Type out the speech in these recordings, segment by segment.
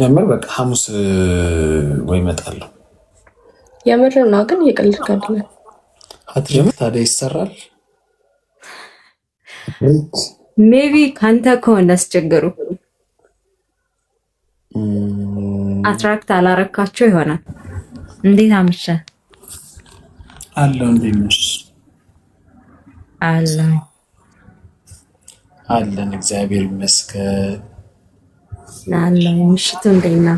የምር በቃ ሐሙስ ወይ መጣለሁ የምር ነው ግን ይቀልካል አትጀምር ታዲያ ይሰራል ሜቢ ካንተ ከሆነ አስቸገሩ አትራክት አላረካቸው ይሆናል እንዴት አመሸ አለው እንዴምሽ አለን እግዚአብሔር ይመስገን አለው ምሽቱ እንደና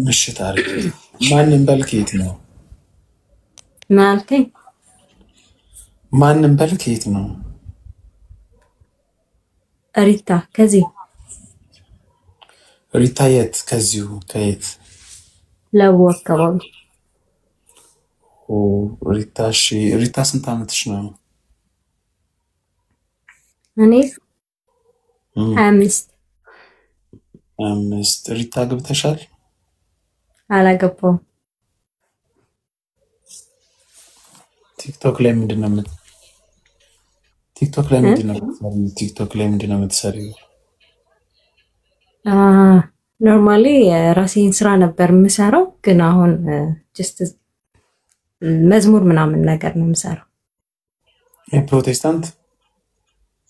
ምሽት አሪፍ ማንን በልከት ነው ማልከኝ ማንን በልከት ነው ሪታ ከዚህ ሪታ የት ከዚሁ ከየት ለወከባው ሪታ ስንት አመትሽ ነው እኔ 5 ሪታ ገብተሻል አላገባው ቲክቶክ ላይ ምንድነው የምትሰሪው ኖርማሊ ራሴን ስራ ነበር የምሰራው ግን አሁን ጀስት መዝሙር ምናምን ነገር ነው የምሰራው የፕሮቴስታንት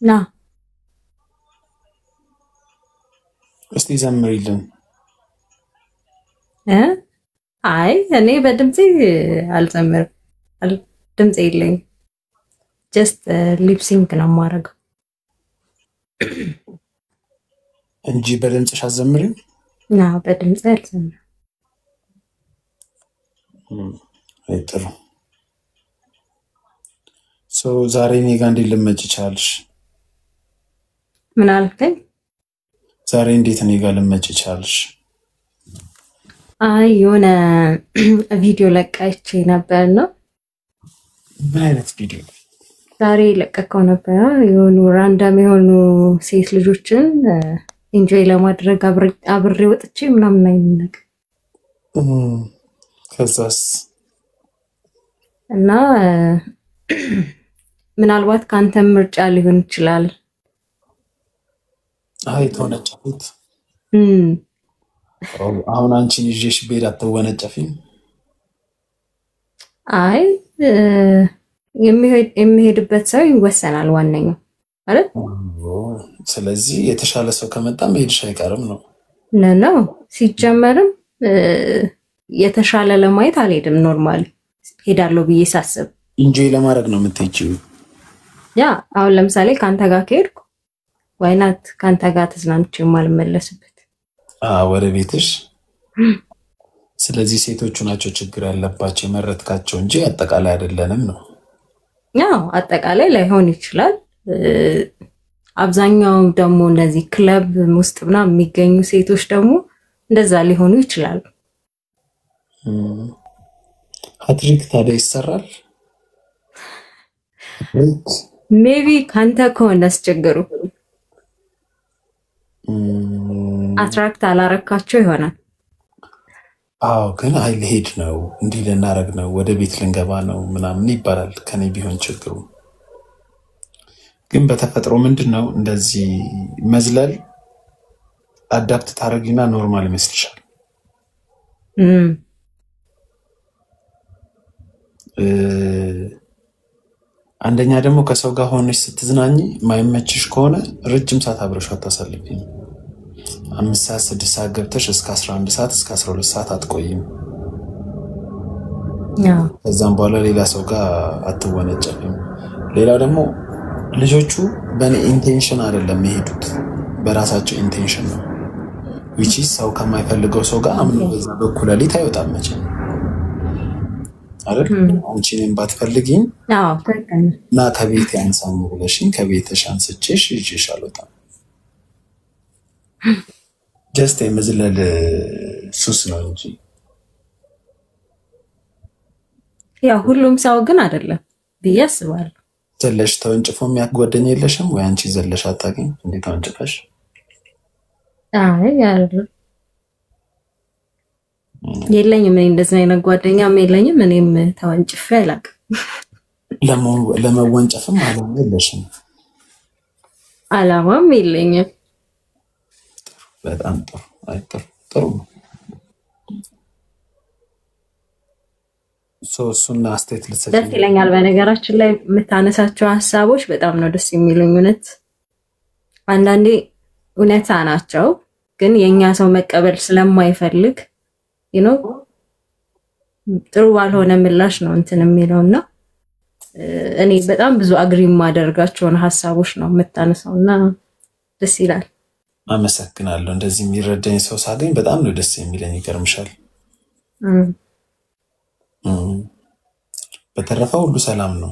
ና እስቲ ዘምሪልን አይ እኔ በድምጼ አልዘምር ድምጼ የለኝ ጀስት ሊፕሲንግ ነው ማረገው እንጂ በድምጽሽ አዘምሪም ና በድምጼ አልዘምር አይጥሩ ዛሬ እኔ ጋር እንዴት ልመጭ ቻልሽ ምን አልከኝ ዛሬ እንዴት እኔ ጋር ልመጭ ቻልሽ አይ የሆነ ቪዲዮ ለቃይቼ ነበር ነው ምን አይነት ቪዲዮ ዛሬ ለቀቀው ነበር የሆኑ ራንዳም የሆኑ ሴት ልጆችን ኢንጆይ ለማድረግ አብሬ ወጥቼ ምናምን አይነቅ ከዛስ እና ምናልባት ካንተ ምርጫ ሊሆን ይችላል አይ ተወነጨፉት አሁን አንቺን ይዤሽ ቤት አትወነጨፊም አይ የሚሄድበት ሰው ይወሰናል ዋነኛው አይደል ስለዚህ የተሻለ ሰው ከመጣ መሄድሽ አይቀርም ነው ነው ሲጀመርም የተሻለ ለማየት አልሄድም ኖርማሊ ሄዳለሁ ብዬ ሳስብ ኢንጆይ ለማድረግ ነው የምትሄጂው ያ አሁን ለምሳሌ ካንተ ጋር ከሄድኩ ዋይናት ካንተ ጋር ተዝናንቼ ማልመለስበት ወደ ቤትሽ ስለዚህ ሴቶቹ ናቸው ችግር ያለባቸው የመረጥካቸው እንጂ አጠቃላይ አይደለንም ነው ያው አጠቃላይ ላይሆን ይችላል አብዛኛው ደግሞ እንደዚህ ክለብ ውስጥ ምናምን የሚገኙ ሴቶች ደግሞ እንደዛ ሊሆኑ ይችላል ሃትሪክ ታዲያ ይሰራል ሜቢ ካንተ ከሆነ አስቸገሩ አትራክት አላረካቸው ይሆናል ግን አይ ልሄድ ነው እንዲህ ልናረግ ነው ወደ ቤት ልንገባ ነው ምናምን ይባላል ከኔ ቢሆን ችግሩ ግን በተፈጥሮ ምንድነው እንደዚህ መዝለል አዳፕት ታረጊና ኖርማል ይመስልሻል አንደኛ ደግሞ ከሰው ጋር ሆነሽ ስትዝናኝ ማይመችሽ ከሆነ ረጅም ሰዓት አብረሽ አታሳልፊም 5 ሰዓት 6 ሰዓት ገብተሽ እስከ 11 ሰዓት እስከ 12 ሰዓት አትቆይም ከዛም በኋላ ሌላ ሰው ጋር አትወነጨፍም ሌላው ደግሞ ልጆቹ በኔ ኢንቴንሽን አይደለም የሚሄዱት በራሳቸው ኢንቴንሽን ነው which is ሰው ከማይፈልገው ሰው ጋር አምኖ በዛ በኩል ሊት አይወጣም መቼም አይደል አንቺን ባትፈልጊኝ እና ከቤት ያንሳኝ ብለሽኝ ከቤትሽ አንስቼሽ ይዤሽ አልወጣም just የመዝለል ሱስ ነው እንጂ ያ ሁሉም ሰው ግን አይደለም ብዬ አስባለሁ ዘለሽ ተወንጭፎ የሚያጓደኝ የለሽም ወይ አንቺ ዘለሽ አታገኝ እንዴት ተወንጭፈሽ አይ ያለው የለኝም እኔ እንደዛ አይነት ጓደኛም የለኝም እኔም ተወንጭፌ አላውቅም ለመወንጨፍም አላማ የለሽም አላማም የለኝም በጣም ጥሩ አይጥሩ ጥሩ ነው። እሱና አስተያየት ልትሰጪ ደስ ይለኛል። በነገራችን ላይ የምታነሳቸው ሀሳቦች በጣም ነው ደስ የሚሉኝ። እውነት አንዳንዴ እውነታ ናቸው፣ ግን የኛ ሰው መቀበል ስለማይፈልግ ጥሩ ባልሆነ ምላሽ ነው እንትን የሚለውና እኔ በጣም ብዙ አግሪ የማደርጋቸውን ሀሳቦች ነው የምታነሳውና ደስ ይላል። አመሰግናለሁ። እንደዚህ የሚረዳኝ ሰው ሳገኝ በጣም ነው ደስ የሚለኝ። ይገርምሻል። በተረፈ ሁሉ ሰላም ነው?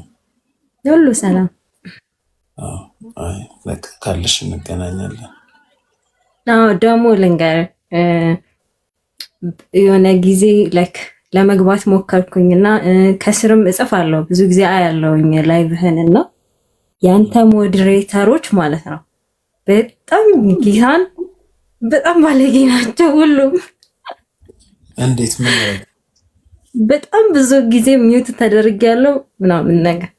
ሁሉ ሰላም። አይ ለካ ካለሽ እንገናኛለን። ደግሞ ልንገር የሆነ ጊዜ ለመግባት ሞከርኩኝና ከስርም እጽፋለሁ ብዙ ጊዜ አያለውኝ ላይቭህንና ያንተ ሞዴሬተሮች ማለት ነው በጣም ጊዜን በጣም ባለጌ ናቸው ሁሉም። እንዴት ምን ያደርግ? በጣም ብዙ ጊዜ ሚውት ተደርጊያለሁ ምናምን ነገር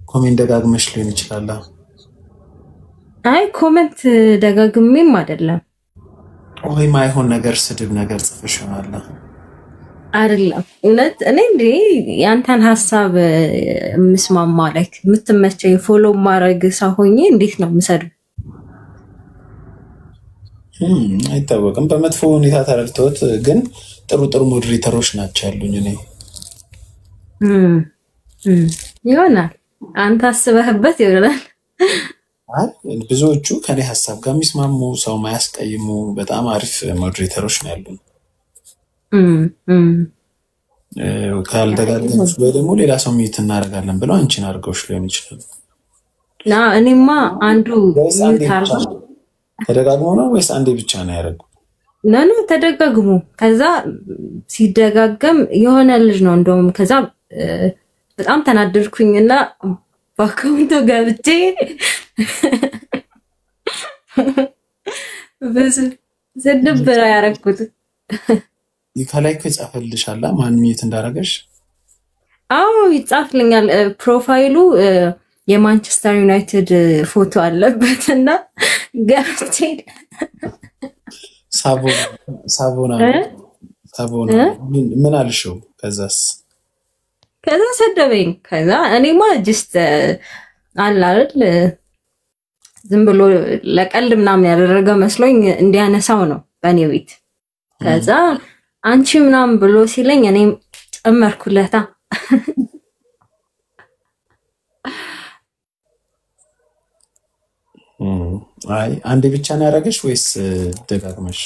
ኮሜንት ደጋግመሽ ሊሆን ይችላል። አይ ኮሜንት ደጋግሜም አይደለም ወይ ማይሆን ነገር ስድብ ነገር ጽፈሽ ይሆናል አይደለም። እውነት እኔ እንዴ ያንተን ሐሳብ ምስማማ የምትመቸኝ ፎሎ ማድረግ ሰው ሆኜ እንዴት ነው የምሰድብ? አይታወቅም። በመጥፎ ሁኔታ ተረድተውት ግን ጥሩ ሞዴሬተሮች ናቸው ያሉኝ እኔ ይሆናል አንተ አስበህበት ይሆናል። ብዙዎቹ ከኔ ሐሳብ ጋር የሚስማሙ ሰው ማያስቀይሙ በጣም አሪፍ ሞዴሬተሮች ነው ያሉኝ። ካልደጋገምሽ ወይ ደግሞ ሌላ ሰው ሚት እናደርጋለን ብለው አንቺን አድርገውሽ ሊሆን ይችላል። እኔማ አንዱ ተደጋግሞ ነው ወይስ አንዴ ብቻ ነው ያደረገው? ነኑ ተደጋግሞ ከዛ ሲደጋገም የሆነ ልጅ ነው እንደውም ከዛ በጣም ተናደድኩኝና በአካውንቱ ገብቼ ዝድብራ ያረኩት ከላይ ይጻፈልሻል ማን ሚት እንዳረገሽ? አዎ ይጻፍልኛል። ፕሮፋይሉ የማንቸስተር ዩናይትድ ፎቶ አለበትና ገብቼ ሳቦና ምን አልሽው? ከዛ ሰደበኝ። ከዛ እኔማ ጀስት አላል ዝም ብሎ ለቀልድ ምናምን ያደረገ መስሎኝ እንዲያነሳው ነው በኔ ቤት። ከዛ አንቺ ምናምን ብሎ ሲለኝ እኔም ጨመርኩለታ። አይ አንዴ ብቻ ነው ያደረገሽ ወይስ ደጋግመሽ?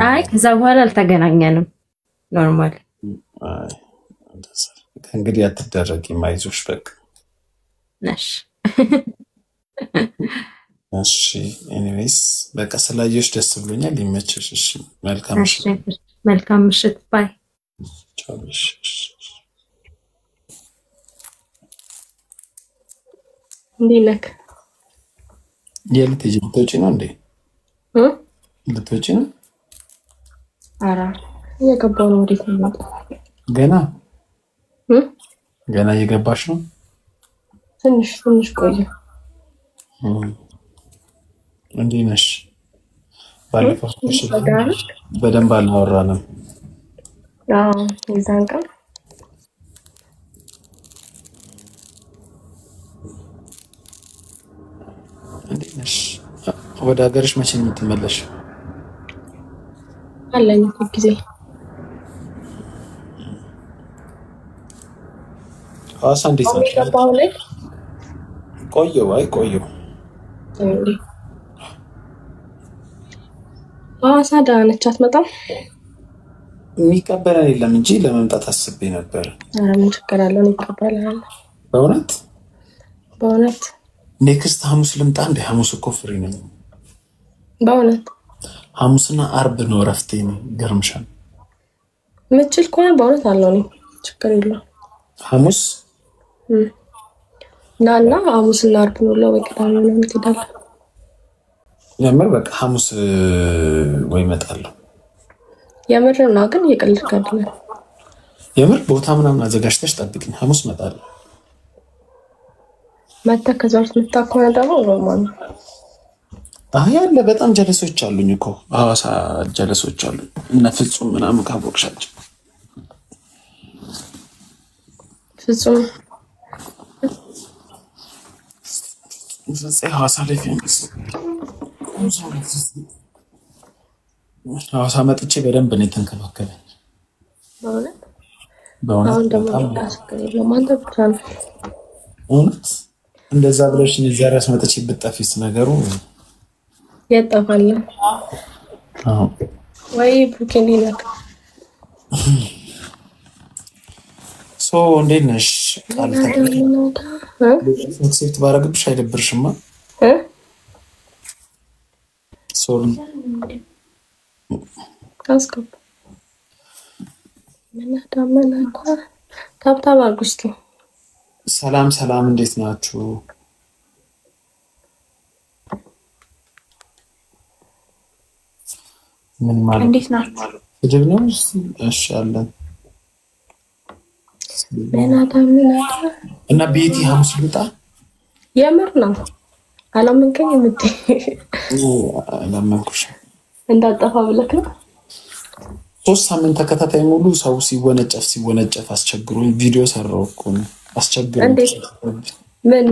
አይ ከዛ በኋላ አልተገናኘንም ኖርማል። አይ እንግዲህ አትደረጊም አይዞሽ በቃ ነሽ። እሺ ኤኒዌይስ በቃ ስላየሽ ደስ ብሎኛል። ይመችሽ። እሺ መልካም ምሽት ባይ ቻው። እንዴት ነህ? የልትሄጂ ልትወጪ ነው እንዴ? ልትወጪ ነው? ኧረ እየገባሁ ነው። ወዴት ነው? ገና እየገባሽ ነው? ትንሽ ቆየ። እንዴት ነሽ? ባለፈው በደንብ አልነበረንም። የዛን ቀን እንዴት ነሽ? ወደ ሀገርሽ መቼ ነው የምትመለሽ? አለኝ እኮ ጊዜ። ሐዋሳ እንዴት ነው? ቆየው ሐዋሳ ደህና ነች። አትመጣም? የሚቀበለን የለም እንጂ ለመምጣት አስቤ ነበር። ኧረ ምን ችግር አለው? እንቀበላለን። በእውነት ኔክስት ሐሙስ ልምጣ እንደ ሐሙስ እኮ ፍሪ ነኝ። በእውነት ሐሙስና አርብ ነው እረፍቴ ነው። ገርምሻል። ምችል ከሆነ በእውነት አለው ነው ችግር የለውም። ሐሙስ ናና ሐሙስና አርብ ነው ለወቅዳው ነው የምትሄዳለህ? የምር በቃ ሐሙስ ወይ እመጣለሁ። የምር ነው ግን እየቀለድክ አይደለም? የምር ቦታ ምናምን አዘጋጅተሽ ጠብቂኝ። ሐሙስ እመጣለሁ። መተህ ከዛ ውስጥ የምታውቀው ደግሞ ሮማን አይ ያለ በጣም ጀለሶች አሉኝ እኮ ሐዋሳ ጀለሶች አሉኝ እና ፍጹም ምናምን ካቦክሻቸው ፍጹም ሐዋሳ ላይ ፌመስ ሐዋሳ መጥቼ በደንብ ነው የተንከባከበኝ በእውነት አሁን ደግሞ ታስከለ ለማንተ ብቻ ነው እውነት እንደዛ ብለሽኝ እዚያ ራስ መጥቼ ብጠፊስ ነገሩ ያጠፋል ወይ ብሩኬን ይላክ እንዴት ነሽ ቃል ሴት ባረግብሽ አይደብርሽማ ሶሪ ካስከብ መናዳመናታ ታብታብ አርጉስቲ ሰላም ሰላም እንዴት ናችሁ ምን ማለት እንዴት ናችሁ እጅግ ነው እሺ አለን መናዳመናታ እና ቤቲ ሐሙስ ልጣ የምር ነው አላመንከኝ ምት ለማንኩሽ እንዳጠፋ ብለክ 3 ሳምንት ተከታታይ ሙሉ ሰው ሲወነጨፍ አስቸግሩኝ ቪዲዮ ሰራው እኮ አስቸግሩኝ ምን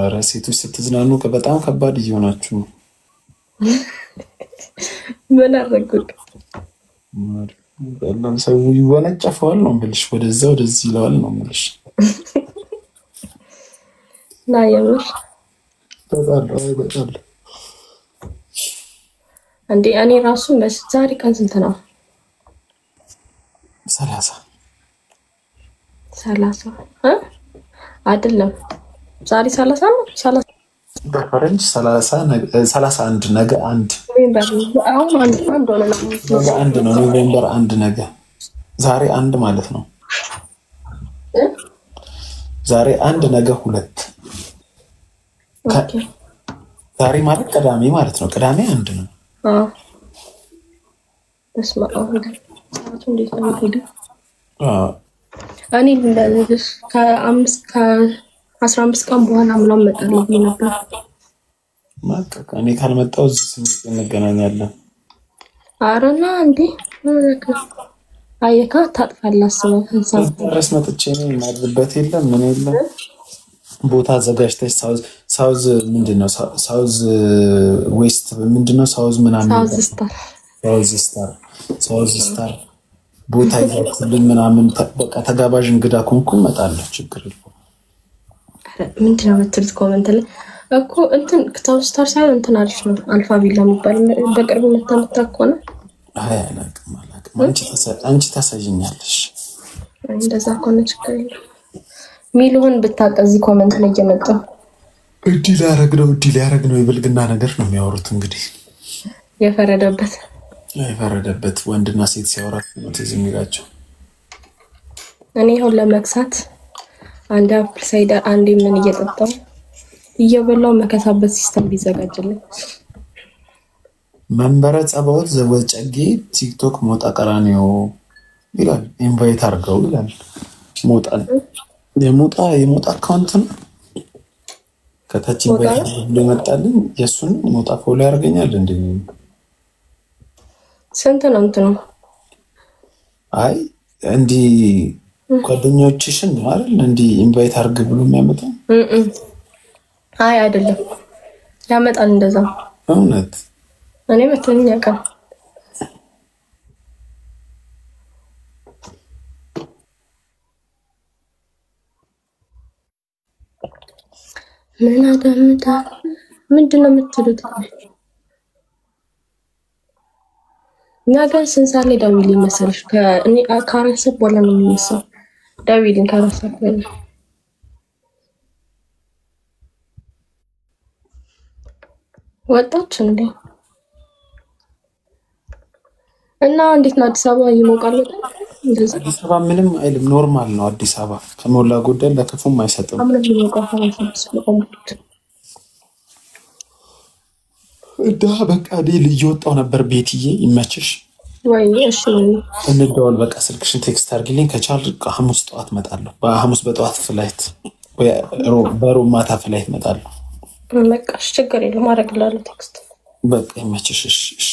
ኧረ ሴቶች ስትዝናኑ በጣም ከባድ እየሆናችሁ ነው ምን አረጋግጥ በእናንተ ሰው ይወነጨፋል ነው ብልሽ ወደዛ ወደዚህ ይላል ነው ብልሽ ና የምር በጣም እንዴ እኔ ራሱ ዛሬ ቀን ስንት ነው 30 አይደለም ዛሬ 30 ነው 30 በፈረንጅ 31 ነገ አንድ አሁን አንድ ሆነ ነገ አንድ ነው ኖቬምበር 1 ነገ ዛሬ አንድ ማለት ነው ዛሬ አንድ ነገ 2 ኦኬ ዛሬ ማለት ቅዳሜ ማለት ነው ቅዳሜ አንድ ነው በስመ አብ ሰዓቱ እንዴት ነው የሚሄደው እኔ እንደዚህ ከ15 ቀን በኋላ ምናምን መጣለኝ ነበር ማቀቅ እኔ ካልመጣው እዚህ ስንት እንገናኛለን አረና እንዴ አየካ ታጥፋለህ ሰው ድረስ መጥቼ ነው ማድረበት የለም ምን የለም ቦታ አዘጋጅተሽ ሳውዝ ምንድነው ሳውዝ ዌስት ምንድነው ሳውዝ ምናምን ሳውዝ ስታር ቦታ ይዘልኝ ምናምን በቃ ተጋባዥ እንግዳ ኮንኩ መጣለሁ ችግር የለም ምንድነው የምትሉት ኮሜንት ላይ እኮ እንትን ሳውዝ ስታር ሳይሆን እንትን አሪፍ ነው አልፋ ቪላ የሚባል በቅርብ መታከሆነ አይ አላቅም አንቺ ታሳይኛለሽ እንደዛ ኮነ ችግር የለም ሚሉን ብታቀዚ ኮሜንት ላይ እየመጣ እዲ ሊያረግ ነው የብልግና ነገር ነው የሚያወሩት እንግዲህ የፈረደበት ወንድና ሴት ሲያወራ ነው የሚላቸው እኔ ሁሉ ለመክሳት አንድ አፕል ሳይደር አንድ ምን እየጠጣው እየበላው መከሳበት ሲስተም ቢዘጋጅልኝ መንበረ ጸባዖት ዘወጨጌ ቲክቶክ ሞጣ ቀራኒዮ ይላል ኢንቫይት አርገው ይላል ሞጣን የሞጣ አካውንት ነው ከታች ኢንቫይት ለመጣልኝ የሱን ሞጣ ፎሎ ያርገኛል እንዴ ስንት ነው እንትኑ አይ እንዲ ጓደኞችሽን ነው አይደል እንዲ ኢንቫይት አርግ ብሎ የሚያመጣው አይ አይደለም ያመጣል እንደዛ እውነት እኔ መተኛ ቀን ምን አዳምጣ ምንድነው የምትሉት ነገ ስንሳሌ ዳዊል መሰለሽ ከእኔ ካራሰብ በኋላ ነው የሚነሳው ዳዊልን ካራሰብ በኋላ ወጣች እንዴ እና እንዴት ነው አዲስ አበባ ይሞቃል እንደዛ አዲስ አበባ ምንም አይልም ኖርማል ነው አዲስ አበባ ከሞላ ጎደል ለክፉም አይሰጥም አምነው ይሞቃል ስለቆምኩት እዳ በቃ ዲል እየወጣው ነበር ቤትዬ ይመችሽ ወይ እሺ እንደውል በቃ ስልክሽን ቴክስት አድርጊልኝ ከቻል ሐሙስ ጠዋት መጣለሁ በሐሙስ በጠዋት ፍላይት ወይ በሮብ ማታ ፍላይት መጣለሁ በቃ ችግር የለም አደርግልሃለሁ ቴክስት በቃ ይመችሽ። እሺ